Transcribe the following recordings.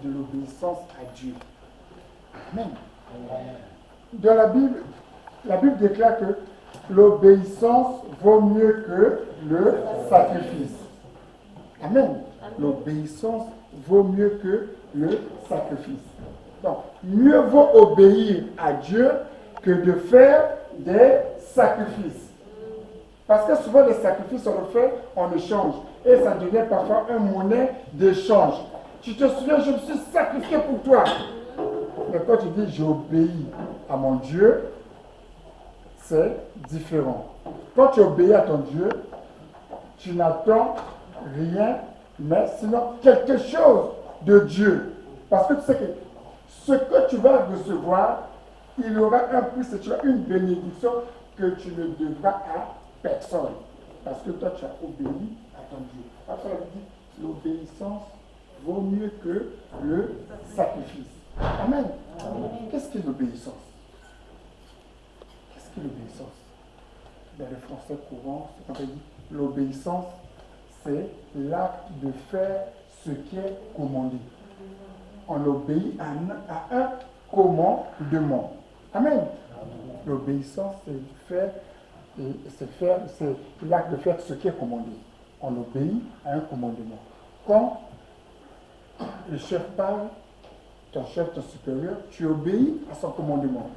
de l'obéissance à Dieu. Amen. Dans la Bible déclare que l'obéissance vaut mieux que le sacrifice. Amen. L'obéissance vaut mieux que le sacrifice. Donc, mieux vaut obéir à Dieu que de faire des sacrifices. Parce que souvent, les sacrifices, on le fait en échange. Et ça devient parfois une monnaie d'échange. Tu te souviens, je me suis sacrifié pour toi. Mais quand tu dis j'obéis à mon Dieu, c'est différent. Quand tu obéis à ton Dieu, tu n'attends rien, mais sinon quelque chose de Dieu. Parce que tu sais que ce que tu vas recevoir, il y aura un prix, c'est une bénédiction que tu ne devras à personne. Parce que toi, tu as obéi à ton Dieu. Après, on dit l'obéissance vaut mieux que le sacrifice. Amen. Qu'est-ce qu'est l'obéissance? Qu'est-ce qu'est l'obéissance? Dans le français courant, c'est quand on dit l'obéissance, c'est l'acte de faire ce qui est commandé. On obéit à un commandement. Amen. L'obéissance, c'est l'acte de faire ce qui est commandé. On obéit à un commandement. Quand le chef parle, ton chef, ton supérieur, tu obéis à son commandement.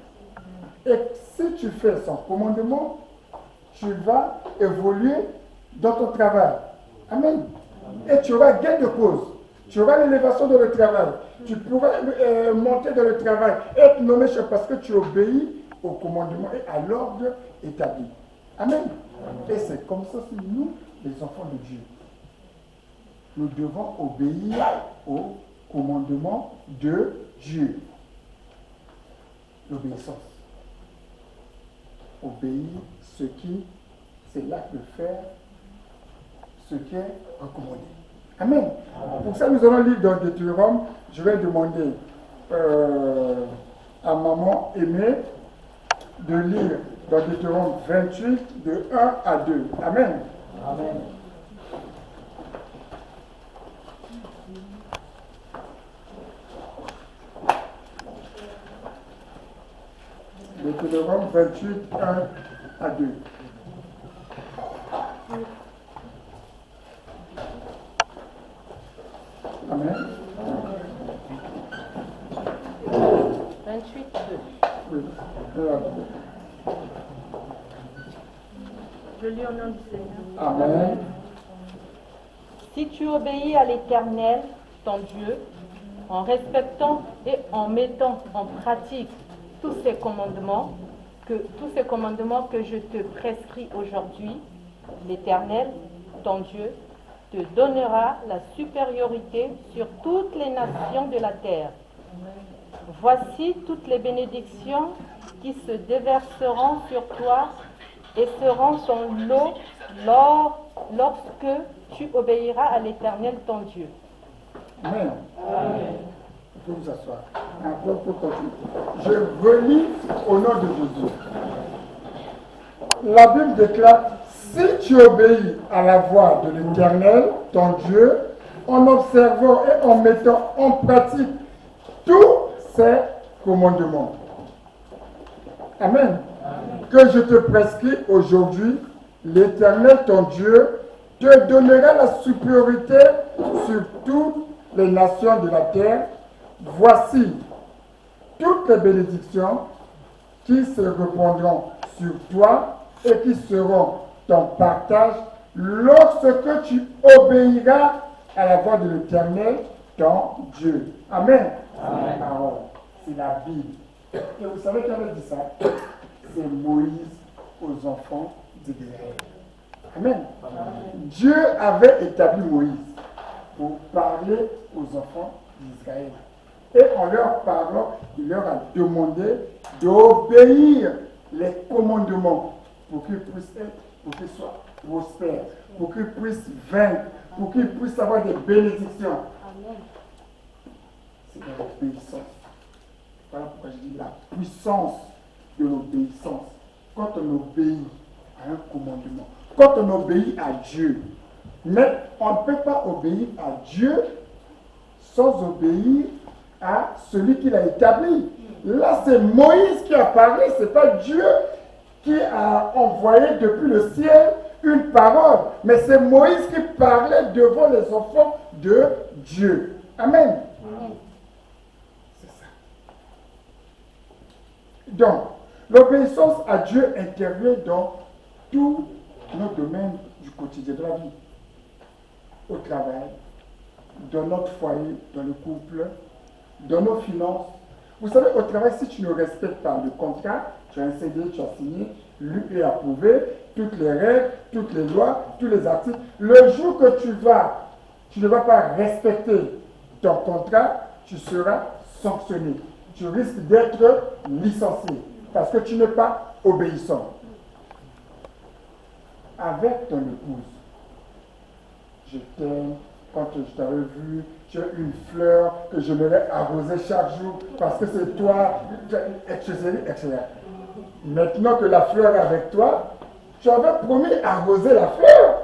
Et si tu fais son commandement, tu vas évoluer dans ton travail. Amen. Et tu auras gain de cause. Tu auras l'élévation dans le travail. Tu pourras monter dans le travail, être nommé chef parce que tu obéis au commandement et à l'ordre établi. Amen. Et c'est comme ça que nous, les enfants de Dieu, nous devons obéir au commandement de Dieu. L'obéissance. Obéir c'est l'acte de faire ce qui est recommandé. Amen. Pour ça, nous allons lire dans Deutéronome. Je vais demander à maman aimée de lire dans Deutéronome 28, de 1 à 2. Amen. Amen. Deutéronome 28, 1 à 2. Amen. 28, 2. Oui. Je lis au nom du Seigneur. Amen. Si tu obéis à l'Éternel, ton Dieu, en respectant et en mettant en pratique tous ces commandements que je te prescris aujourd'hui, l'Éternel, ton Dieu, te donnera la supériorité sur toutes les nations de la terre. Voici toutes les bénédictions qui se déverseront sur toi et seront ton lot lorsque tu obéiras à l'Éternel ton Dieu. Amen. Amen. Vous pouvez vous asseoir. Encore pour continuer. Je relis au nom de Jésus. La Bible déclare, si tu obéis à la voix de l'Éternel, ton Dieu, en observant et en mettant en pratique tous ses commandements. Amen. Amen. Que je te prescris aujourd'hui, l'Éternel, ton Dieu, te donnera la supériorité sur toutes les nations de la terre. Voici toutes les bénédictions qui se répandront sur toi et qui seront ton partage lorsque tu obéiras à la voix de l'Éternel, ton Dieu. Amen. Amen. Parole. C'est la Bible. Et vous savez qui avait dit ça? C'est Moïse aux enfants d'Israël. Amen. Amen. Dieu avait établi Moïse pour parler aux enfants d'Israël. Et en leur parlant, il leur a demandé d'obéir les commandements pour qu'ils puissent être, pour qu'ils soient prospères, pour qu'ils puissent vaincre, pour qu'ils puissent avoir des bénédictions. Amen. C'est de l'obéissance. Voilà pourquoi je dis la puissance de l'obéissance. Quand on obéit à un commandement, quand on obéit à Dieu. Mais on ne peut pas obéir à Dieu sans obéir à celui qui l'a établi. Là, c'est Moïse qui a parlé, ce n'est pas Dieu qui a envoyé depuis le ciel une parole, mais c'est Moïse qui parlait devant les enfants de Dieu. Amen. C'est ça. Donc, l'obéissance à Dieu intervient dans tous nos domaines du quotidien de la vie. Au travail, dans notre foyer, dans le couple, dans nos finances. Vous savez, au travail, si tu ne respectes pas le contrat, tu as un CD, tu as signé, lu et approuvé, toutes les règles, toutes les lois, tous les articles. Le jour que tu ne vas pas respecter ton contrat, tu seras sanctionné. Tu risques d'être licencié parce que tu n'es pas obéissant. Avec ton épouse, je t'aime, quand je t'avais vu, tu as une fleur que je devais arroser chaque jour parce que c'est toi, etc. Maintenant que la fleur est avec toi, tu avais promis d'arroser la fleur.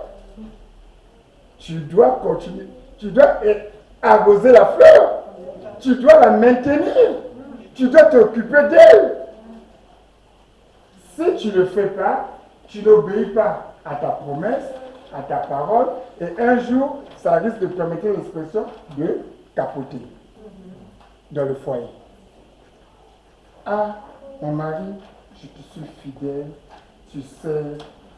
Tu dois continuer. Tu dois arroser la fleur. Tu dois la maintenir. Tu dois t'occuper d'elle. Si tu ne le fais pas, tu n'obéis pas à ta promesse, à ta parole, et un jour, ça risque de permettre l'expression de capoter dans le foyer. Ah, mon mari, je te suis fidèle, tu sais,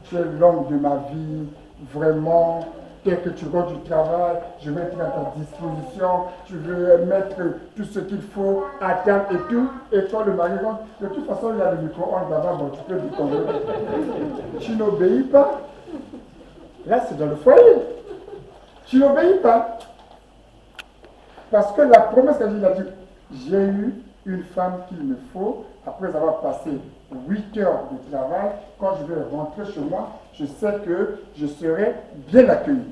tu es l'homme de ma vie, vraiment, dès que tu rentres du travail, je vais être à ta disposition, tu veux mettre tout ce qu'il faut à table et tout, et quand le mari rentre, de toute façon, il y a le micro-ondes là-bas, bon, tu peux lui convaincre. Tu n'obéis pas. Là, c'est dans le foyer. Tu n'obéis pas. Parce que la promesse qu'a dit, j'ai eu une femme qu'il me faut, après avoir passé 8 heures de travail, quand je vais rentrer chez moi, je sais que je serai bien accueilli.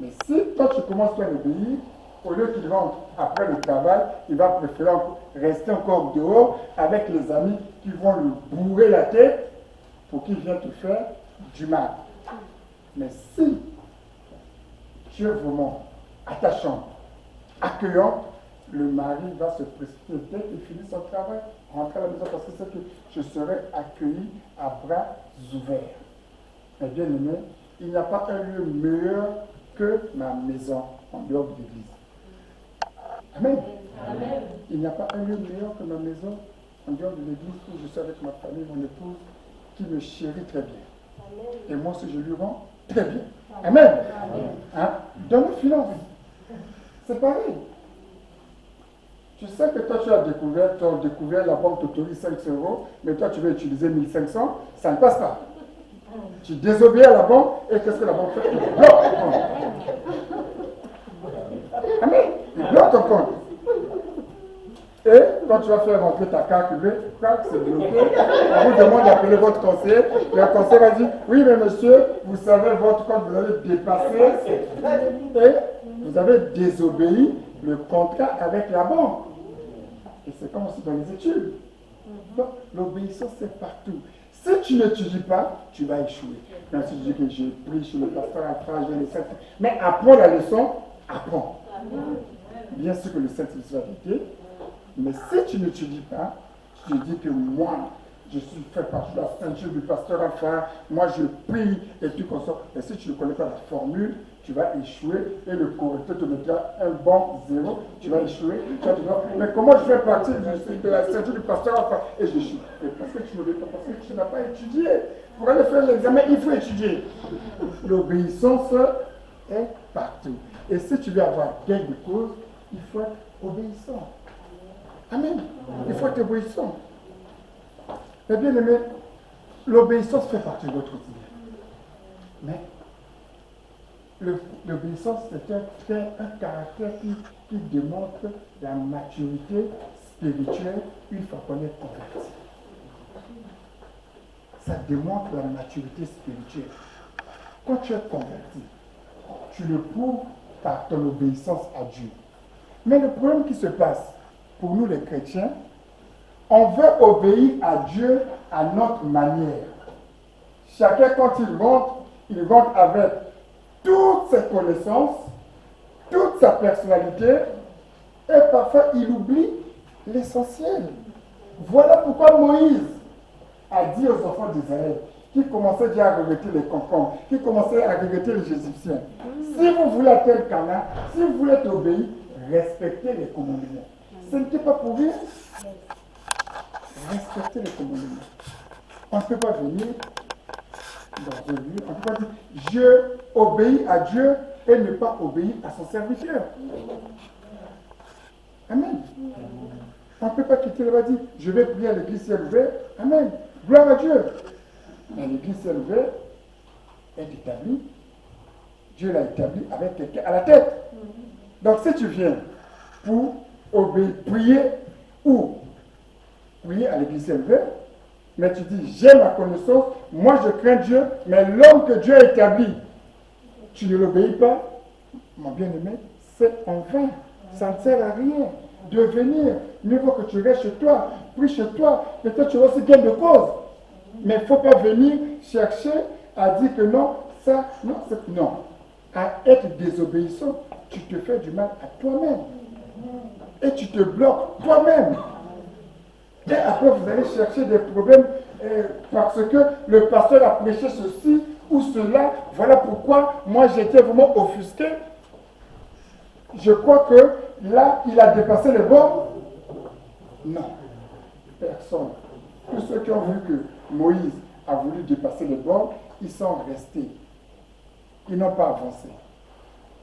Mais si toi tu commences à l'obéir, au lieu qu'il rentre après le travail, il va préférer rester encore dehors avec les amis qui vont lui bourrer la tête pour qu'il vienne te faire du mal. Mais si tu es vraiment attachant, accueillant, le mari va se précipiter dès qu'il finit son travail, rentrer à la maison parce que c'est que je serai accueilli à bras ouverts. Mais bien aimé, il n'y a pas un lieu meilleur que ma maison en dehors de l'église. Amen. Amen. Il n'y a pas un lieu meilleur que ma maison en dehors de l'église où je suis avec ma famille, mon épouse, qui me chérit très bien. Amen. Et moi aussi je lui rends très bien. Amen. Amen. Hein? Dans nos finances, c'est pareil. Tu sais que toi tu as découvert, la banque t'autorise 5 €, mais toi tu veux utiliser 1500, ça ne passe pas. Tu désobéis à la banque et qu'est-ce que la banque fait? Il bloque ton compte. Amen. Il bloque ton compte. Et quand tu vas faire rentrer ta carte bleue, c'est bloqué. On vous demande d'appeler votre conseiller. Le conseiller va dire, oui mais monsieur, vous savez votre compte, vous avez dépassé et vous avez désobéi le contrat avec la banque. Et c'est comme aussi dans les études. Donc l'obéissance c'est partout. Si tu n'étudies pas, tu vas échouer. Même si tu dis que j'ai pris sur le pasteur à phrase, j'ai les saints. Mais apprends la leçon, apprends. Bien sûr que le Saint-Esprit va t'aider. Mais si tu n'étudies pas, tu te dis que moi, je suis fait partie de la ceinture du pasteur Alpha, moi je prie et tout comme ça. Et si tu ne connais pas la formule, tu vas échouer et le correcteur te mettra un bon 0, tu vas échouer. Tu vas te dire, mais comment je fais partie de la ceinture du pasteur Alpha? Et j'échoue. Parce que tu ne l'as pas, parce que tu n'as pas étudié. Pour aller faire l'examen, il faut étudier. L'obéissance est partout. Et si tu veux avoir gain de cause, il faut être obéissant. Amen. Il faut être obéissant. Mais bien aimé, l'obéissance fait partie de notre quotidien. Mais l'obéissance, c'est un caractère qui démontre la maturité spirituelle une fois qu'on est converti. Ça démontre la maturité spirituelle. Quand tu es converti, tu le prouves par ton obéissance à Dieu. Mais le problème qui se passe pour nous les chrétiens, on veut obéir à Dieu à notre manière. Chacun, quand il rentre avec toutes ses connaissances, toutes toute sa personnalité et parfois il oublie l'essentiel. Voilà pourquoi Moïse a dit aux enfants d'Israël, qui commençaient déjà à regretter les concombres, qui commençaient à regretter les Égyptiens, si vous voulez atteindre Canaan, si vous voulez être obéi, respectez les commandements. Ce n'était pas pour rien. Respectez les commandements. On ne peut pas venir dans un lieu, on ne peut pas dire je obéis à Dieu et ne pas obéir à son serviteur. Amen. On ne peut pas quitter là-bas et dire je vais prier à l'église ciel ouvert. Amen. Gloire à Dieu. Mais l'église ciel ouvert est établie. Dieu l'a établie avec quelqu'un à la tête. Donc si tu viens pour obéir, prier ou prier à l'église ciel ouvert, mais tu dis j'ai ma connaissance, moi je crains Dieu, mais l'homme que Dieu a établi, tu ne l'obéis pas, mon bien-aimé, c'est en vain. Ça ne sert à rien de venir. Mieux vaut que tu restes chez toi, prie chez toi, peut-être tu vas aussi gain de cause. Mais il ne faut pas venir chercher à dire que non, ça, non, c'est non. À être désobéissant, tu te fais du mal à toi-même. Et tu te bloques toi-même. Et après, vous allez chercher des problèmes parce que le pasteur a prêché ceci ou cela. Voilà pourquoi moi j'étais vraiment offusqué. Je crois que là, il a dépassé les bornes. Non, personne. Tous ceux qui ont vu que Moïse a voulu dépasser les bornes, ils sont restés. Ils n'ont pas avancé.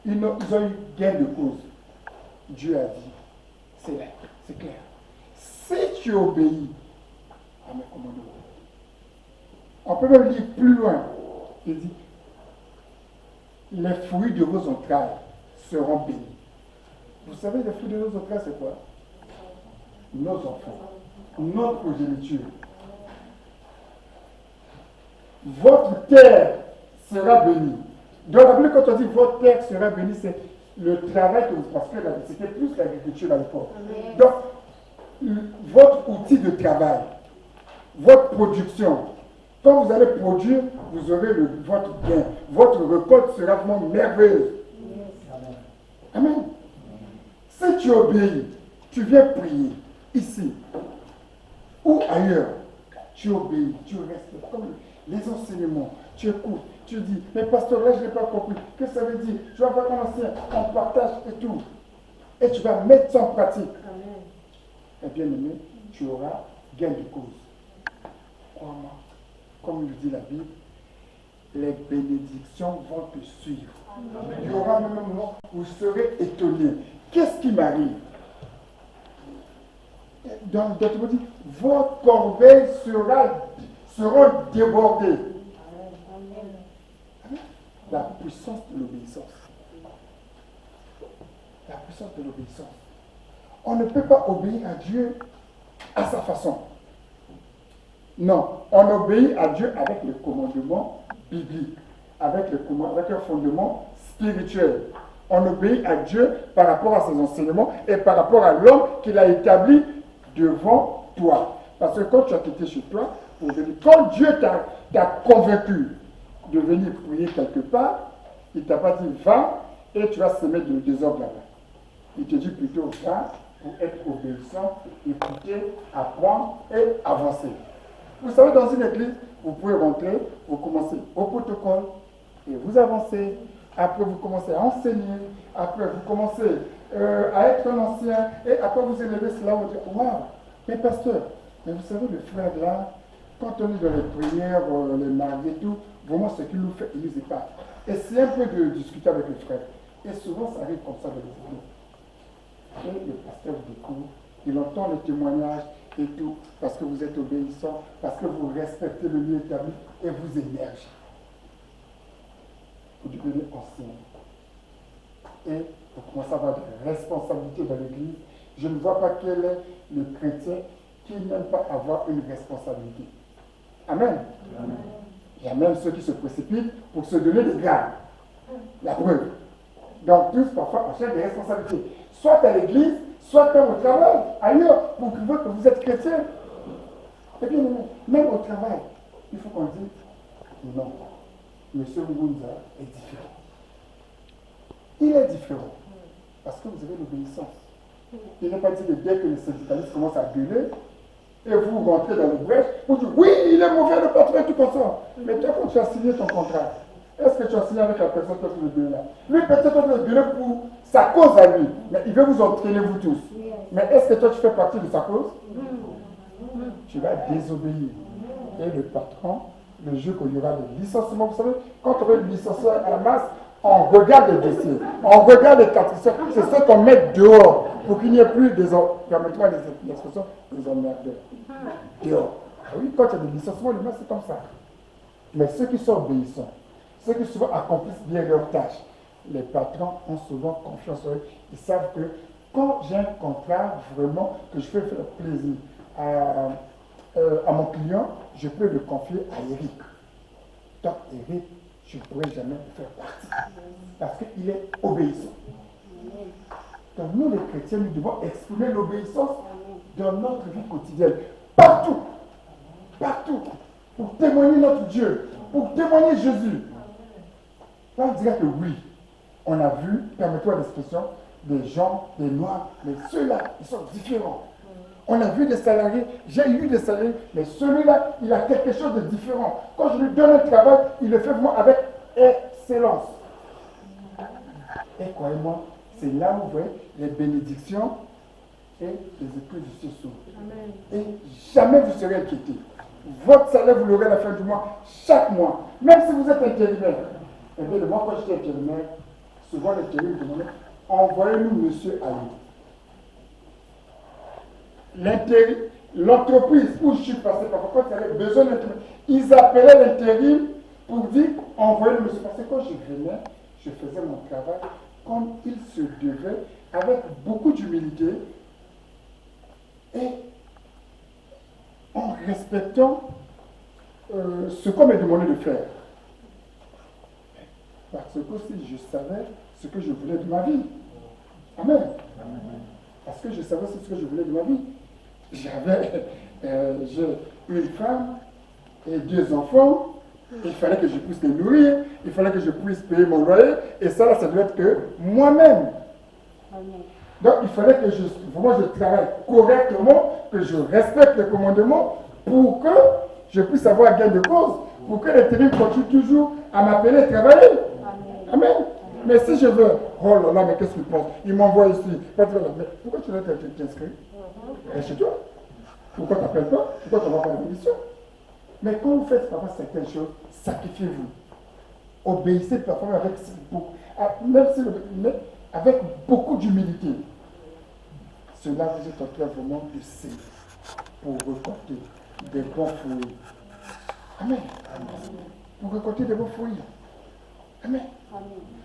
Ils ont eu gain de cause. Dieu a dit, c'est là, c'est clair. Si tu obéis à mes commandements, on peut même lire plus loin. Il dit, les fruits de vos entrailles seront bénis. Vous savez, les fruits de nos entrailles, c'est quoi? Nos enfants, notre progéniture. Votre terre sera bénie. Dans la Bible, quand on dit votre terre sera bénie, c'est le travail que vous faites. Parce que c'était plus l'agriculture à l'époque. Donc, votre outil de travail, votre production, quand vous allez produire, vous aurez votre gain. Votre récolte sera vraiment merveilleuse. Amen. Si tu obéis, tu viens prier ici ou ailleurs, tu obéis, tu restes comme les enseignements, tu écoutes, tu dis, mais pasteur, là je n'ai pas compris, qu'est-ce que ça veut dire? Je vais avoir un ancien, on partage et tout. Et tu vas mettre ça en pratique. Et bien aimé, tu auras gain de cause. Crois-moi, comme le dit la Bible, les bénédictions vont te suivre. Il y aura même un moment où vous serez étonné. Qu'est-ce qui m'arrive? Dans d'autres mots, vos corbeilles seront débordées. La puissance de l'obéissance. La puissance de l'obéissance. On ne peut pas obéir à Dieu à sa façon. Non, on obéit à Dieu avec le commandement biblique, avec un fondement spirituel. On obéit à Dieu par rapport à ses enseignements et par rapport à l'homme qu'il a établi devant toi. Parce que quand tu as quitté chez toi, quand Dieu t'a convaincu de venir prier quelque part, il ne t'a pas dit va et tu vas semer du désordre là-bas. Il te dit plutôt va pour être obéissant, écouter, apprendre et avancer. Vous savez, dans une église, vous pouvez rentrer, vous commencez au protocole et vous avancez. Après, vous commencez à enseigner. Après, vous commencez à être un ancien. Et après, vous élevez cela, vous dites waouh, mais pasteur, mais vous savez, le frère là, quand on est dans les prières, les mariés et tout, vraiment ce qu'il nous fait, il nous épate. Et c'est un peu de discuter avec le frère. Et souvent, ça arrive comme ça dans les églises. Et le pasteur vous découvre, il entend le témoignage et tout, parce que vous êtes obéissant, parce que vous respectez le lieu établi et vous émergez. Vous devenez ancien. Et vous commencez à avoir des responsabilités dans l'église. Je ne vois pas quel est le chrétien qui n'aime pas avoir une responsabilité. Amen. Amen. Il y a même ceux qui se précipitent pour se donner des grades. La preuve. Donc tous, parfois, on cherche des responsabilités. Soit à l'église, soit au travail, ailleurs, pour prouver que vous êtes chrétien. Et bien, même au travail, il faut qu'on dise non. M. Ngunza est différent. Il est différent. Parce que vous avez l'obéissance. Il n'est pas dit que dès que les syndicalistes commencent à gueuler, et vous rentrez dans le brèche, vous dites oui, il est mauvais le patron et tout comme ça. Mais toi, quand tu as signé ton contrat, est-ce que tu as signé avec la personne qui a fait le gueuler là? Lui, peut-être qu'il a gueulé pour sa cause à lui, mais il veut vous entraîner vous tous. Mais est-ce que toi, tu fais partie de sa cause? Tu vas désobéir. Et le patron, le jour qu'il y aura des licenciements, vous savez, quand on veut le licencier à la masse, on regarde les dossiers, on regarde les catégories, c'est ce qu'on met dehors pour qu'il n'y ait plus des permettez-moi l'expression, des emmerdeurs. Dehors. Ah oui, quand il y a des licenciements, les mains, c'est comme ça. Mais ceux qui sont obéissants, ceux qui souvent accomplissent bien leurs tâches, les patrons ont souvent confiance en eux. Ils savent que quand j'ai un contrat vraiment que je peux faire plaisir à mon client, je peux le confier à Eric. Donc Eric, je ne pourrais jamais le faire partie. Parce qu'il est obéissant. Donc nous les chrétiens, nous devons exprimer l'obéissance dans notre vie quotidienne. Partout. Partout. Pour témoigner notre Dieu. Pour témoigner Jésus. Là, on dirait que oui, on a vu, permettez-moi l'expression, des gens, des noirs, mais ceux-là, ils sont différents. On a vu des salariés, j'ai eu des salariés, mais celui-là, il a quelque chose de différent. Quand je lui donne un travail, il le fait vraiment avec excellence. Et croyez-moi, c'est là où vous voyez les bénédictions et les épreuves du ciel s'ouvrent. Et jamais vous serez inquiété. Votre salaire, vous l'aurez à la fin du mois, chaque mois. Même si vous êtes intérimaire. Et bien, moi, quand j'étais intérimaire, souvent l'intérimaire me demandait, envoyez-nous monsieur Ali. L'entreprise où je suis passé, par contre, il y avait besoin d'intérim. Ils appelaient l'intérim pour dire envoyez-le monsieur. Parce que quand je venais, je faisais mon travail comme il se devait, avec beaucoup d'humilité et en respectant ce qu'on m'a demandé de faire. Parce que aussi je savais ce que je voulais de ma vie. Amen. Parce que je savais ce que je voulais de ma vie. J'ai une femme et 2 enfants. Il fallait que je puisse les nourrir. Il fallait que je puisse payer mon loyer. Et ça, ça doit être que moi-même. Donc, il fallait que je travaille correctement, que je respecte les commandements pour que je puisse avoir gain de cause, pour que l'intérim continue toujours à m'appeler travailler. Amen. Mais si je veux, oh là là, mais qu'est-ce qu'il pense? Il m'envoie ici. Mais pourquoi tu veux t'inscrire? Chez toi. Pourquoi tu n'appelles pas? Pourquoi tu ne vas pas à l'émission? Mais quand vous faites parfois certaines choses, sacrifiez-vous. Obéissez parfois avec beaucoup d'humilité. Cela vous est en train vraiment de s'aider pour récolter des bons fruits. Amen. Pour récolter des bons fruits. Amen.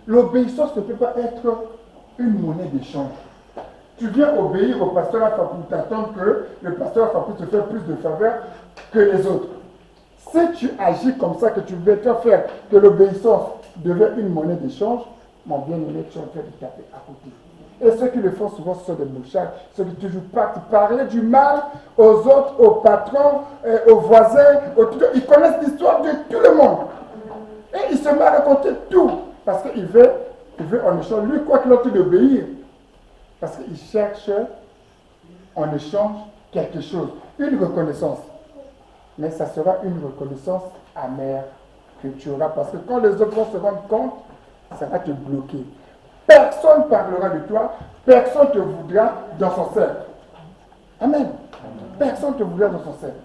L'obéissance ne peut pas être une monnaie d'échange. Tu viens obéir au pasteur Alpha pour t'attendre que le pasteur Alpha puisse te faire plus de faveurs que les autres. Si tu agis comme ça, que tu veux te faire que l'obéissance devient une monnaie d'échange, mon bien-aimé, tu es en train de taper à côté. Et ceux qui le font souvent, ce sont des mouchards, ceux qui toujours parler du mal aux autres, aux patrons, aux voisins, ils connaissent l'histoire de tout le monde. Et ils se mettent à raconter tout. Parce qu'il veut en échange, lui, quoi qu'il ait d'obéir. Parce qu'il cherche en échange quelque chose, une reconnaissance. Mais ça sera une reconnaissance amère que tu auras. Parce que quand les autres vont se rendre compte, ça va te bloquer. Personne ne parlera de toi, personne ne te voudra dans son cercle. Amen. Personne ne te voudra dans son cercle.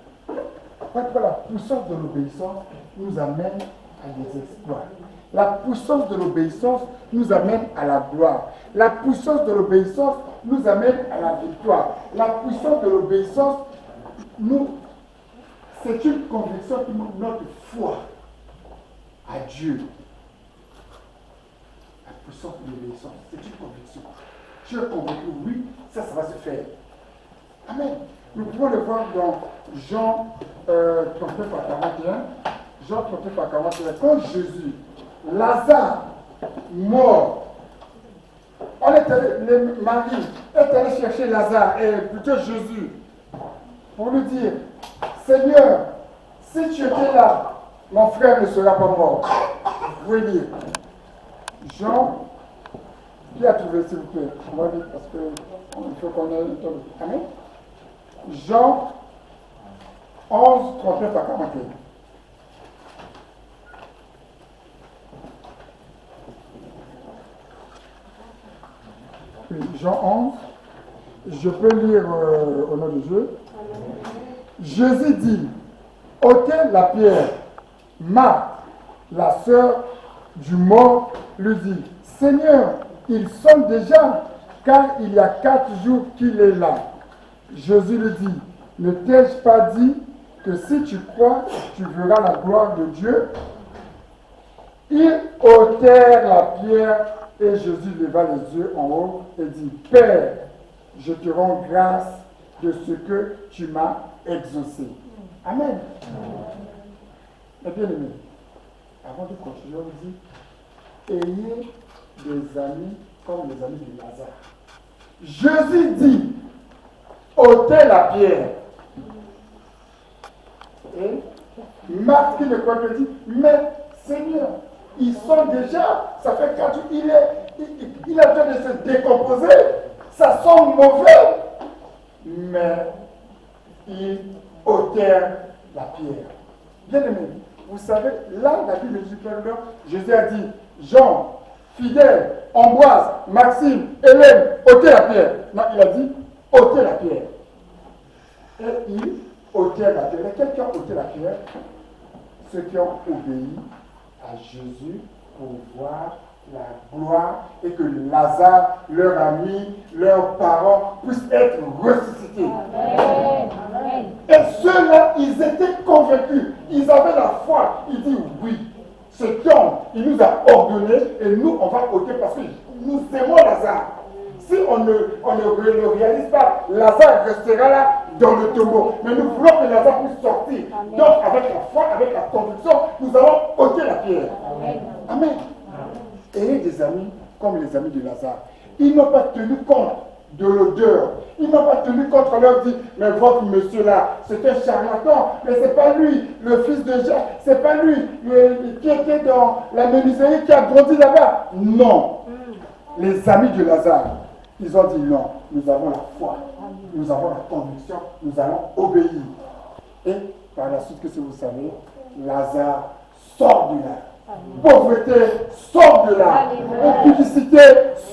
La puissance de l'obéissance nous amène à des exploits. La puissance de l'obéissance nous amène à la gloire. La puissance de l'obéissance nous amène à la victoire. La puissance de l'obéissance, c'est une conviction qui montre notre foi à Dieu. La puissance de l'obéissance, c'est une conviction. Tu es convaincu, oui, ça va se faire. Amen. Nous pouvons le voir dans Jean 39 à 41. Jean 39 à 41. Quand Jésus, Lazare, mort, Marie est allée chercher Lazare, et plutôt Jésus, pour lui dire, Seigneur, si tu étais là, mon frère ne sera pas mort. Vous voyez dire, Jean Qui a trouvé, s'il vous plaît? On va vite parce qu'il faut qu'on ait un temps. Amen. Jean 11, 39 à 41. Oui, Jean 11, je peux lire au nom de Dieu. Jésus dit, ôtez la pierre. Marthe, la sœur du mort, lui dit, Seigneur, il sonne déjà, car il y a 4 jours qu'il est là. Jésus lui dit, ne t'ai-je pas dit que si tu crois, tu verras la gloire de Dieu? Ils ôtèrent la pierre et Jésus leva les yeux en haut et dit, Père, je te rends grâce de ce que tu m'as exaucé. Amen. Mais bien aimé, avant de continuer, on dit, ayez des amis comme les amis de Lazare. Jésus dit, ôtez la pierre. Et Marthe qui ne croit pas dit, mais Seigneur, ils sont déjà, ça fait 4 jours, il a besoin de se décomposer, ça sent mauvais. Mais ils ôtèrent la pierre. Bien aimé, vous savez, là, la Bible de Jésus a dit, Jean, Fidèle, Ambroise, Maxime, Hélène, ôtez la pierre. Non, il a dit, ôtez la pierre. Et ils ôtèrent la pierre. Et quels qui ont ôté la pierre? Ceux qui ont obéi à Jésus pour voir la gloire et que Lazare, leur ami, leurs parents puissent être ressuscités. Amen. Et ceux-là, ils étaient convaincus, ils avaient la foi. Ils disent oui, cet homme, il nous a ordonné et nous, on va ôter parce que nous aimons Lazare. Si on ne le réalise pas, Lazare restera là dans le tombeau. Mais nous voulons que Lazare puisse sortir. Amen. Donc, avec la foi, avec la conviction, nous allons ôter la pierre. Amen. Amen. Ayez des amis comme les amis de Lazare. Ils n'ont pas tenu compte de l'odeur. Ils n'ont pas tenu compte, on leur dit, mais votre monsieur là, c'est un charlatan, mais c'est pas lui, le fils de Jacques, c'est pas lui, qui était dans la menuiserie qui a grandi là-bas. Non. Les amis de Lazare, ils ont dit non, nous avons la foi, nous avons la conviction, nous allons obéir. Et par la suite, qu'est-ce que vous savez? Lazare sort de là. Pauvreté, sort de là. Impudicité,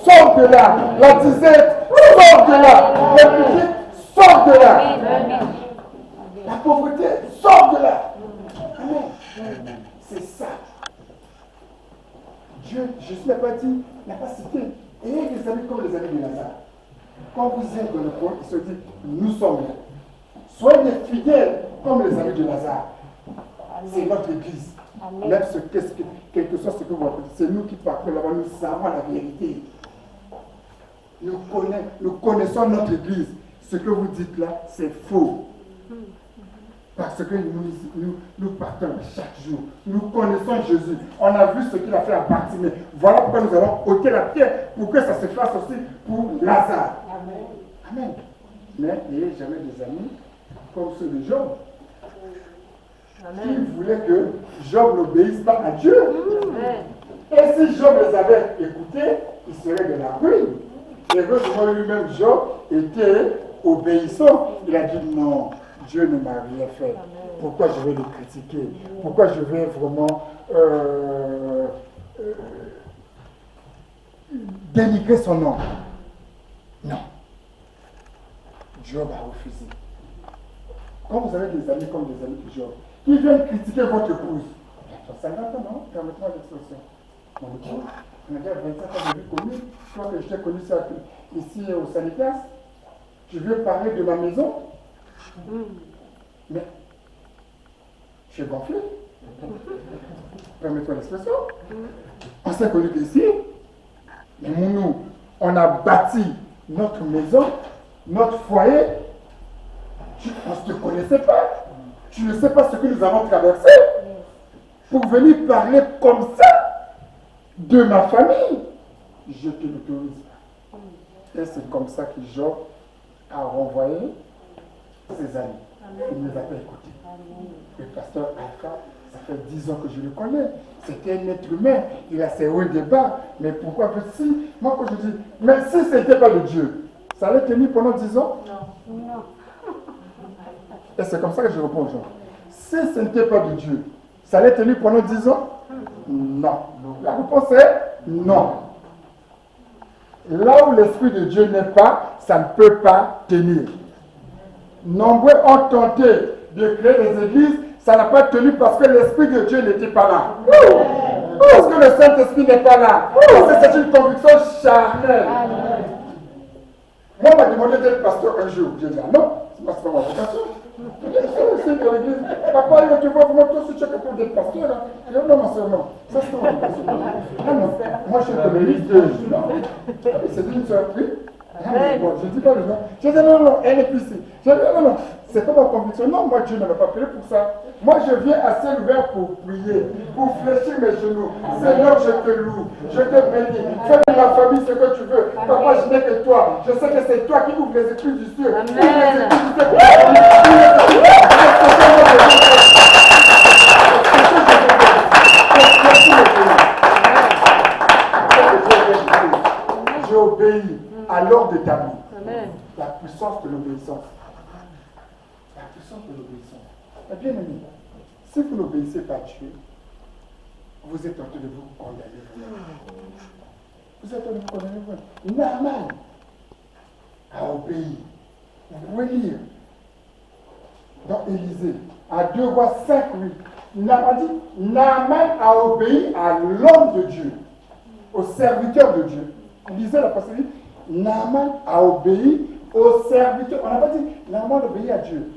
sort de là. La disette, sort de là. L'impudicité, sort de là. La pauvreté, sort de là. Amen. C'est ça. Dieu, Jésus n'a pas dit, n'a pas cité. Ayez des amis comme les amis de Lazare. Quand vous êtes dans le coin, il se dit, nous sommes là. Soyez des fidèles comme les amis de Lazare. C'est notre église. Amen. Même quel que soit ce que vous racontez, c'est nous qui partons là-bas, nous savons la vérité. Nous connaissons notre église. Ce que vous dites là, c'est faux. Parce que nous partons chaque jour. Nous connaissons Jésus. On a vu ce qu'il a fait à Bartimée. Voilà pourquoi nous allons ôter la pierre pour que ça se fasse aussi pour Lazare. Amen. Amen. Mais n'ayez jamais des amis comme ceux de Job. Qui voulaient que Job n'obéisse pas à Dieu. Et si Job les avait écoutés, il serait de la ruine. Et heureusement, lui-même, Job était obéissant. Il a dit non, Dieu ne m'a rien fait. Pourquoi je vais le critiquer? Pourquoi je vais vraiment dénigrer son nom? Non. Job a refusé. Quand vous avez des amis comme des amis de Job, qui viennent critiquer votre épouse, ça 50 ans, non? Permettez-moi l'expression. Mon épouse, on a déjà 25 ans de vie commune. Je crois que je t'ai connu ça ici au Sanitas. Tu veux parler de ma maison? Mais je suis gonflé. Permettez-moi l'expression. On s'est connus ici. Mais nous, on a bâti notre maison, notre foyer. On ne se connaissait pas. Tu ne sais pas ce que nous avons traversé pour venir parler comme ça de ma famille. Je ne te l'autorise pas. Et c'est comme ça que Job a renvoyé ses amis. Il ne les a pas écoutés. Le pasteur Alpha, ça fait 10 ans que je le connais. C'était un être humain. Il a ses hauts et des bas. Mais pourquoi? Si, moi, quand je dis, mais si ce n'était pas de Dieu, ça allait tenir pendant 10 ans? Non. Et c'est comme ça que je réponds aux gens. Si ce n'était pas de Dieu, ça allait tenir pendant 10 ans? Non. La réponse est non. Là où l'Esprit de Dieu n'est pas, ça ne peut pas tenir. Nombreux ont tenté de créer des églises, ça n'a pas tenu parce que l'Esprit de Dieu n'était pas là. Parce que le Saint-Esprit n'est pas là. Parce que c'est une conviction charnelle. Moi, on m'a demandé d'être pasteur un jour. J'ai dit, ah non, c'est pas ma vocation. C'est de l'église. Papa, tu vois, vraiment, toi aussi, tu es capable d'être pasteur. Hein? Je dis, non, ma soeur, non. Ça, c'est pas ma vocation. Ah non, moi, je suis communiste. Non. C'est une surprise. Ah, bon, je ne dis pas le nom. Je dis non, elle est plus ici. Je dis non, c'est pas ma conviction. Non, moi, Dieu ne m'a pas prié pour ça. Moi, je viens à ciel ouvert pour prier, pour fléchir mes genoux. Seigneur, je te loue, je te bénis. Fais de ma famille ce que tu veux. Papa, je n'ai que toi. Je sais que c'est toi qui ouvres les esprits du ciel. Amen. J'ai obéi à l'ordre établi. La puissance de l'obéissance. La puissance de l'obéissance. Et bien aimé, si vous n'obéissez pas à Dieu, vous êtes en train de vous condamner vous-même. Vous êtes en train de vous condamner vous-même. Naaman a obéi. Vous pouvez lire dans Élisée, à 2 Rois 5, 8. Naaman a obéi à l'homme de Dieu, au serviteur de Dieu. Lisez la passage. Naaman a obéi au serviteur. On n'a pas dit Naaman obéit à Dieu.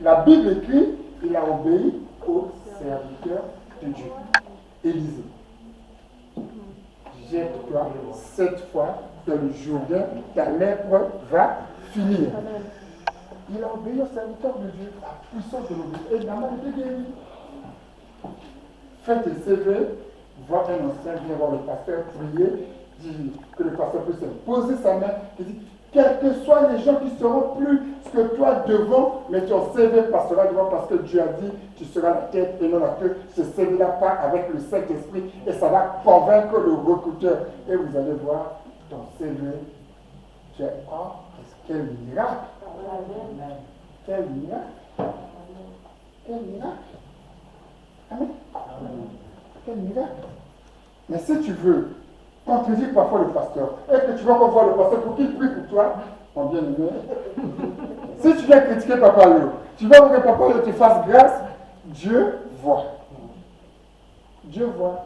La Bible écrit, il a obéi au serviteur de Dieu. Élisée. Jette-toi 7 fois dans le Jourdain, ta lèpre va finir. Il a obéi au serviteur de Dieu, la puissance de l'obéissance. Et Naaman était guéri. Faites tes CV, voir un ancien, viens voir le pasteur, prier, dit que le pasteur puisse poser sa main et dit, quels que soient les gens qui seront plus que toi devant, mais ton CV passera devant parce que Dieu a dit, tu seras la tête et non la queue. Ce CV-là part avec le Saint-Esprit et ça va convaincre le recruteur. Et vous allez voir ton CV. Tu es, oh, quel miracle! Quel miracle! Quel miracle! Amen. Quel miracle! Mais si tu veux contredire parfois le pasteur, et que tu vas encore voir le pasteur pour qu'il prie pour toi, mon bien-aimé, si tu viens critiquer Papa Léo, tu vas voir que Papa Léo te fasse grâce, Dieu voit. Dieu voit.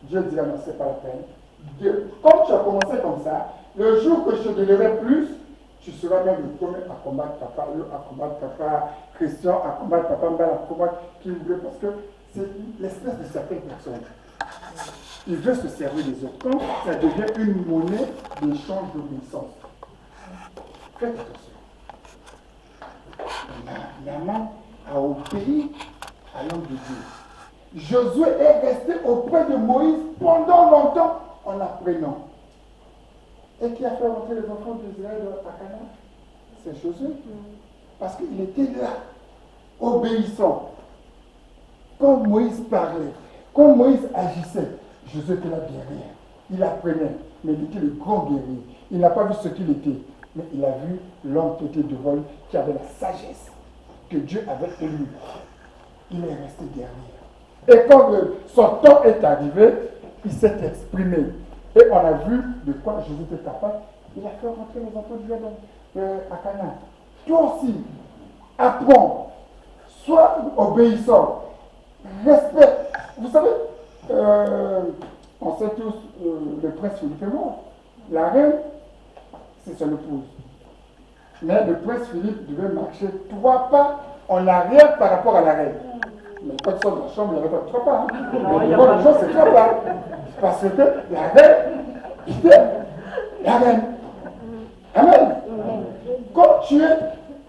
Dieu dira non, c'est pas la peine. Dieu, comme tu as commencé comme ça, le jour que je te donnerai plus, tu seras même le premier à combattre Papa Léo, à combattre Papa Christian, à combattre Papa Mbal, à combattre qui veut, parce que c'est l'espèce de certaines personnes. Il veut se servir des autres. Quand ça devient une monnaie d'échange d'obéissance. Faites attention. Naaman a obéi à l'homme de Dieu. Josué est resté auprès de Moïse pendant longtemps en apprenant. Et qui a fait rentrer les enfants d'Israël à Canaan? C'est Josué. Parce qu'il était là, obéissant. Quand Moïse parlait, quand Moïse agissait, Josué était là derrière. Il apprenait, mais il était le grand guerrier. Il n'a pas vu ce qu'il était, mais il a vu l'homme qui était devant lui, qui avait la sagesse que Dieu avait élu. Il est resté derrière. Et quand son temps est arrivé, il s'est exprimé. Et on a vu de quoi Jésus était capable. Il a fait rentrer les enfants d'Israël à Canaan. Toi aussi, apprends, sois obéissant, respecte. Vous savez, on sait tous, le prince Philippe est mort. La reine, c'est son épouse. Mais le prince Philippe devait marcher 3 pas en arrière par rapport à la reine. Mais quand tu sors de la chambre, il n'y avait pas 3 pas. Hein. Mais devant les gens, c'est 3 pas. Parce que la reine, c'était la reine. Amen. Quand tu es,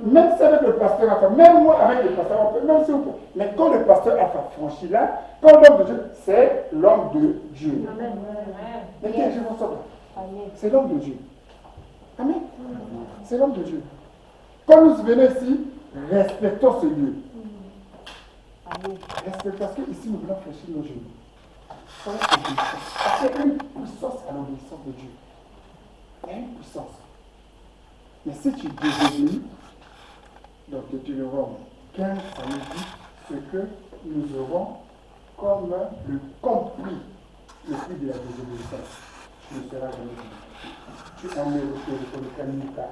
même si avec le pasteur, même moi avec le pasteur, même si on, mais quand le pasteur a franchi là, quand l'homme de Dieu, c'est l'homme de Dieu. Amen. Mais quel Dieu vous sauve? C'est l'homme de Dieu. Amen. C'est l'homme de Dieu. Quand nous venons ici, respectons ce lieu. Parce que ici, nous voulons fléchir nos genoux. Soyez obéissants. Parce qu'il y a une puissance à l'obéissance de Dieu. Il y a une puissance. Mais si tu désobéis, donc Deutéronome 15, ça nous dit ce que nous aurons comme le compris, le prix de la désobéissance. Tu ne seras jamais béni. Tu en mérites le canica,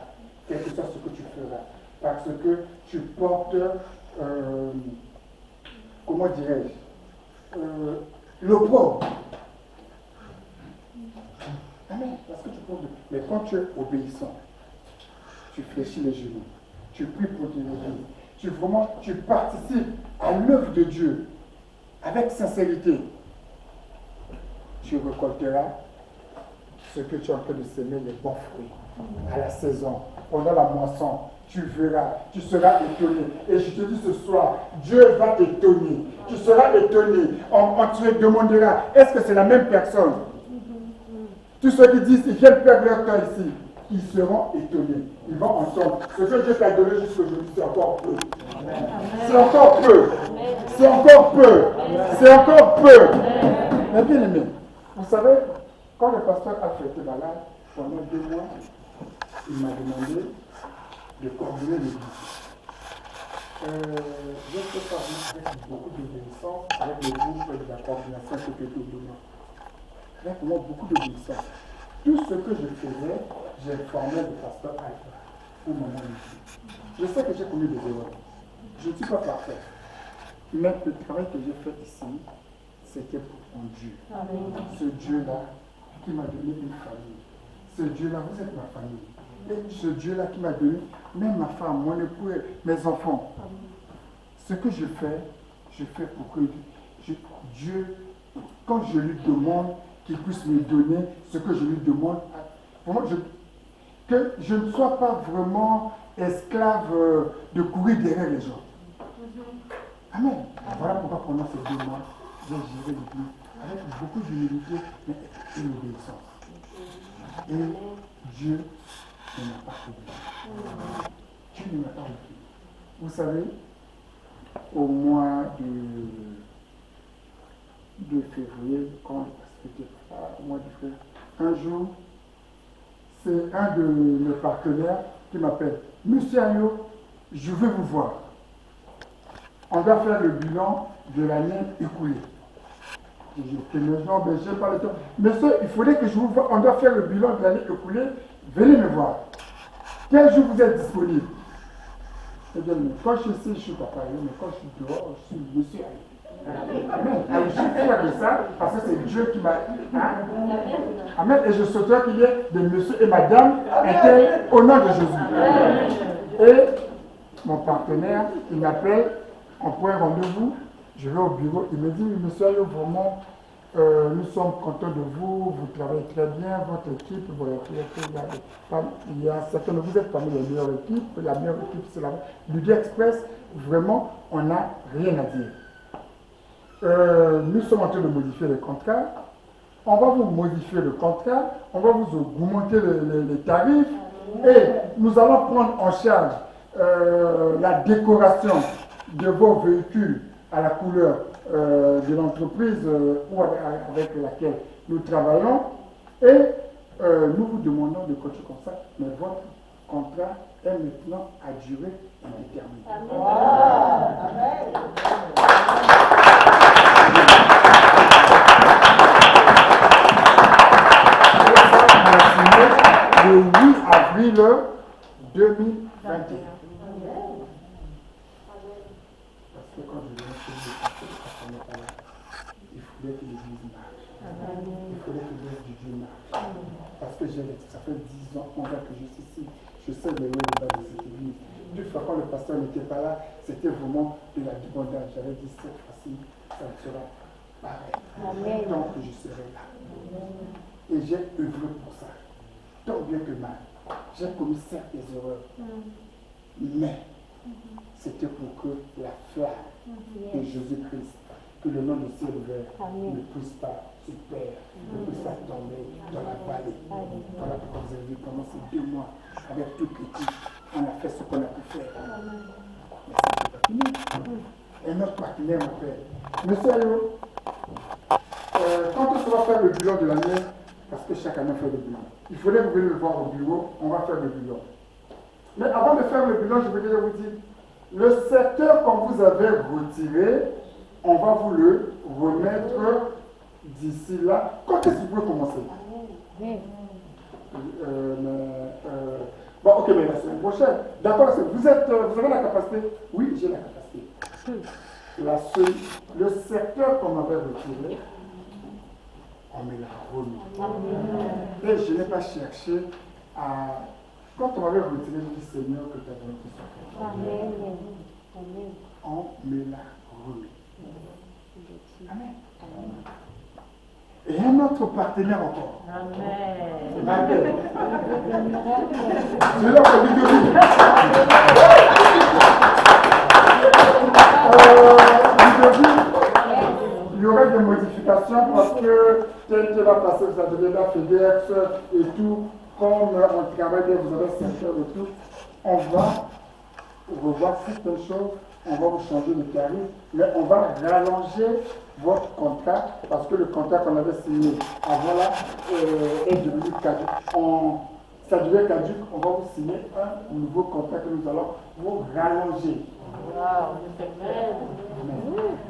quel que soit ce que tu feras. Parce que tu portes, comment dirais-je, l'opprobre. Amen. Parce que tu portes. Mais quand tu es obéissant, tu fléchis les genoux, tu pries pour tes ennemis, tu participes à l'œuvre de Dieu avec sincérité, tu récolteras ce que tu es en train de s'aimer, les bons fruits. À la saison, pendant la moisson, tu verras, tu seras étonné. Et je te dis ce soir, Dieu va t'étonner. Tu seras étonné. On te demandera, est-ce que c'est la même personne? Tous ceux qui disent, ils viennent perdre leur temps ici, ils seront étonnés. Ils vont entendre. Ce que Dieu t'a donné jusqu'aujourd'hui, c'est encore peu. C'est encore peu. C'est encore peu. C'est encore peu. Mais bien aimé, vous savez, quand le pasteur Alpha était malade, pendant 2 mois, il m'a demandé de coordonner l'église. Je fais ça avec beaucoup d'obéissance, avec le groupe de la coordination que tout le monde. Avec moi, beaucoup d'obéissance. Tout ce que je faisais, j'ai formé le pasteur Alpha pour mon ici. Je sais que j'ai commis des erreurs. Je ne suis pas parfait. Mais le travail que j'ai fait ici, c'était pour mon Dieu. Amen. Ce Dieu-là qui m'a donné une famille. Ce Dieu-là, vous êtes ma famille. Et ce Dieu-là qui m'a donné, même ma femme, mon époux, mes enfants. Amen. Ce que je fais pour que Dieu, quand je lui demande, qu'il puisse me donner ce que je lui demande, que je ne sois pas vraiment esclave de courir derrière les gens. Amen. Voilà pourquoi pendant ces 2 mois, j'ai géré l'église avec beaucoup d'humilité et une obéissance. Et Dieu ne m'a pas oublié. Dieu ne m'a pas oublié. Vous savez, au mois de février, quand c'était au mois de février, un jour, c'est un de mes partenaires qui m'appelle. Monsieur Ayo, je veux vous voir. On va faire le bilan de l'année écoulée. J'ai dit, ok, non, mais je n'ai pas le temps. Monsieur, il faudrait que je vous voie. On doit faire le bilan de l'année écoulée. Venez me voir. Quel jour vous êtes disponible? Eh bien, quand je suis ici, je ne suis pas pareil, mais quand je suis dehors, je suis monsieur Ayo. Amen. Alors, je suis fier de ça parce que c'est Dieu qui m'a. Hein? Amen. Et je souhaiterais qu'il y ait des monsieur et madame intègres au nom de Jésus. Et mon partenaire, il m'appelle, on prend un rendez-vous, je vais au bureau, il me dit, monsieur Ayo, vraiment, nous sommes contents de vous, vous travaillez très bien, votre équipe, il y a certains de vous êtes parmi les meilleures équipes, la meilleure équipe c'est la Ludi Express, vraiment, on n'a rien à dire. Nous sommes en train de modifier le contrat, on va vous modifier le contrat, on va vous augmenter les tarifs et nous allons prendre en charge la décoration de vos véhicules à la couleur de l'entreprise avec laquelle nous travaillons et nous vous demandons de continuer comme ça, mais votre contrat est maintenant à durée indéterminée. Le 8 avril 2021. Parce que quand je viens chez le il fallait que l'église marche. Il fallait que l'œuvre du Dieu marche. Parce que ça fait 10 ans, 11 ans que je suis ici. Je sais les hauts et les bas de cette église. Toutefois, quand le pasteur n'était pas là, c'était vraiment de la débandade. J'avais dit cette fois-ci, ça sera pareil. Donc je serai là. Et j'ai œuvré pour ça. Tant bien que mal. J'ai commis certes des erreurs. Mais c'était pour que la flamme de Jésus-Christ, que le nom de ciel ouvert ne puisse pas se perdre, ne puisse pas tomber dans la vallée. Voilà pourquoi vous avez vu pendant ces 2 mois, avec toute l'équipe, on a fait ce qu'on a pu faire. Mais ce n'est pas fini. est notre partenaire, mon père. Monsieur Ayo, quand on va faire le bilan de l'année, parce que chaque année on fait le bilan, il faudrait que vous veniez me voir au bureau, on va faire le bilan. Mais avant de faire le bilan, je voudrais vous dire, le secteur qu'on vous avait retiré, on va vous le remettre d'ici là. Quand est-ce que vous pouvez commencer? Bon, ok, mais la semaine prochaine. D'accord, vous avez la capacité? Oui, j'ai la capacité. Le secteur qu'on m'avait retiré, on me l'a remis. Et je n'ai pas cherché à... Quand on m'avait retiré, je dis Seigneur, que ta volonté soit faite. On me l'a remis. Amen. Et un autre partenaire encore. Amen. Amen. C'est là qu'on dit il y aurait des modifications parce que tel que va passer, vous avez la FEDEX et tout, comme on travaille, vous avez 5 heures et tout, on va revoir certaines choses, on va vous changer de tarif, mais on va rallonger votre contrat parce que le contrat qu'on avait signé avant là est devenu caduc. Ça devient caduc, on va vous signer un nouveau contrat que nous allons vous rallonger.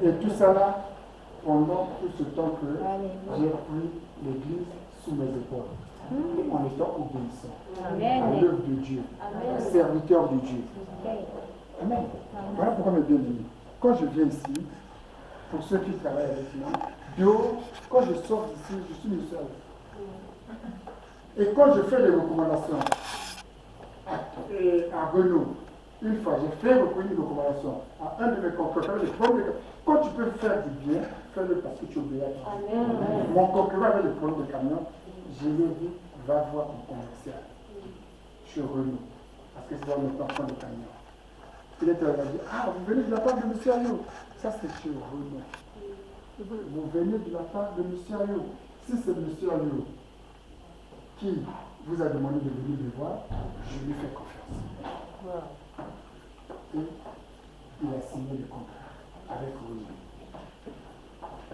Et tout ça là, pendant tout ce temps que j'ai pris l'Église sous mes épaules. Et en étant obéissant à l'œuvre de Dieu, serviteur de Dieu. Amen. Voilà pourquoi mes bien-aimés, quand je viens ici, pour ceux qui travaillent avec moi, dehors, quand je sors d'ici, je suis le seul. Et quand je fais des recommandations à Renault, une fois, j'ai fait une recommandation à un de mes concurrents, quand tu peux faire du bien, fais-le parce que tu obéis à Dieu. Mon concurrent avait des problèmes de camion, je lui ai dit, va voir ton commercial chez Renault, parce que c'est dans le temps de camion. Il était là, il a dit, ah, vous venez de la part de M. Ayo. Ça, c'est chez Renault. Vous venez de la part de M. Ayo. Si c'est M. Ayo qui vous a demandé de venir me voir, je lui fais confiance. Et il a signé le contrat avec Renault.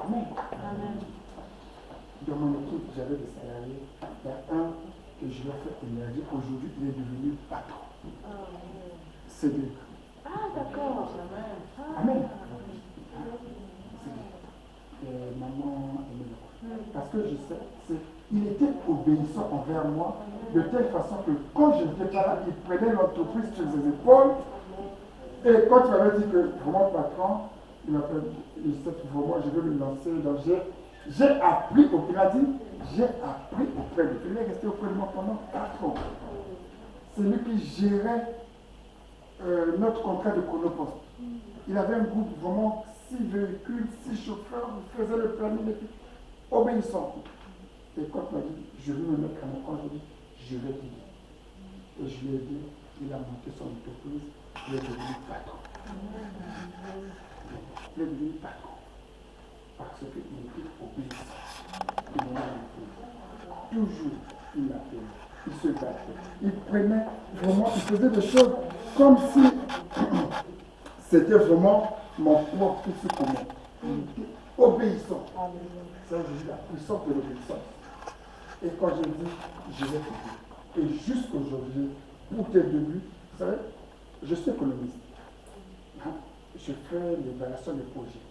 Amen. Dans mon équipe, j'avais des salariés. Il y a un que je lui ai fait énergie. Aujourd'hui, il est devenu patron. C'est lui. Ah, d'accord. Amen. Maman aimait. Parce que je sais, il était obéissant envers moi de telle façon que quand je n'étais pas là, il prenait l'entreprise sur ses épaules. Et quand il m'avait dit que vraiment patron, il m'a fait, il sait que vraiment je veux me lancer. Donc j'ai appris au Canadien, j'ai appris auprès de lui. Il est resté auprès de moi pendant 4 ans. C'est lui qui gérait notre contrat de Chronopost. Il avait un groupe vraiment 6 véhicules, 6 chauffeurs, il faisait le planning et puis obéissant. Et quand il m'a dit, je veux me mettre à mon compte, je lui ai dit, je vais t'aider. Et je lui ai dit, il a monté son entreprise, il est devenu patron. Il est devenu patron. Parce qu'il était obéissant. Toujours, il l'a fait. Il se battait. Il prenait vraiment, il faisait des choses comme si c'était vraiment mon propre fils commun. Il était obéissant. Ça, j'ai la puissance de l'obéissance. Et quand je dis, je vais t'aider. Et jusqu'aujourd'hui, pour tes débuts, vous savez, je suis économiste. Je fais l'évaluation des projets.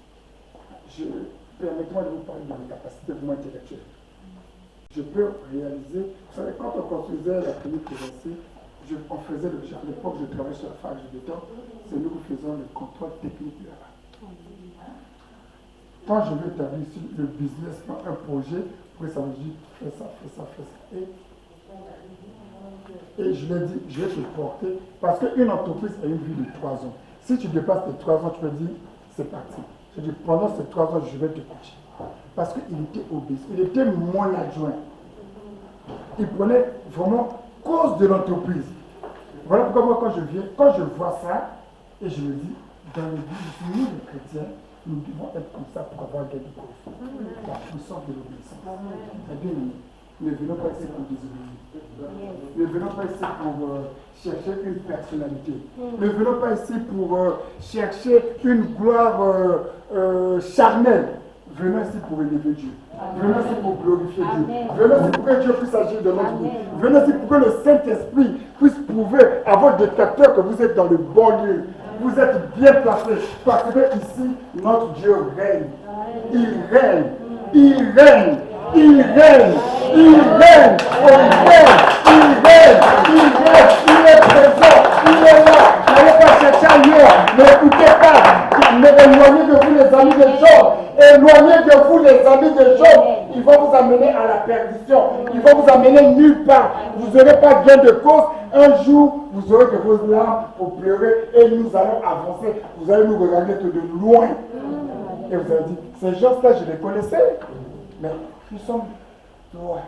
Permettez-moi de vous parler de mes capacités vraiment intellectuelles. Je peux réaliser, vous savez, quand on construisait la clinique de Vinci, on faisait le à l'époque, je travaillais sur la phase du béton, c'est nous qui faisons le contrôle technique là-bas. Quand je vais établir ici le business plan, un projet, après ça me dit, fais ça, fais ça, fais ça. Et je l'ai dit, je vais te porter, parce qu'une entreprise a une vie de 3 ans. Si tu dépasses les 3 ans, tu peux dire, c'est parti. Je dis, pendant ces 3 ans, je vais te coacher. Parce qu'il était obéissant, il était mon adjoint. Il prenait vraiment cause de l'entreprise. Voilà pourquoi moi, quand je vois ça, et je me dis, dans le but, nous les chrétiens, nous devons être comme ça pour avoir gain de cause. La puissance de l'obéissance. Ne venons pas ici pour désobéir. Ne venons pas ici pour chercher une personnalité. Ne venons pas ici pour chercher une gloire charnelle. Venons ici pour élever Dieu. Venons ici pour glorifier Dieu. Venons ici pour que Dieu puisse agir dans notre vie. Venons ici pour que le Saint-Esprit puisse prouver à votre détecteur que vous êtes dans le bon lieu. Vous êtes bien placés. Parce que ici, notre Dieu règne. Il règne. Il règne. Il règne. Il règne. Il règne. Il règne. Il règne. Il est présent. Il est là. N'allez pas chercher ailleurs. N'écoutez pas. Éloignez de vous les amis des gens. Éloignez de vous les amis des gens. Ils vont vous amener à la perdition. Ils vont vous amener nulle part. Vous n'aurez pas gain de cause. Un jour, vous aurez que vos larmes pour pleurer et nous allons avancer. Vous allez nous regarder de loin. Et vous allez dire, ces gens-là, je les connaissais. Mais nous sommes loin.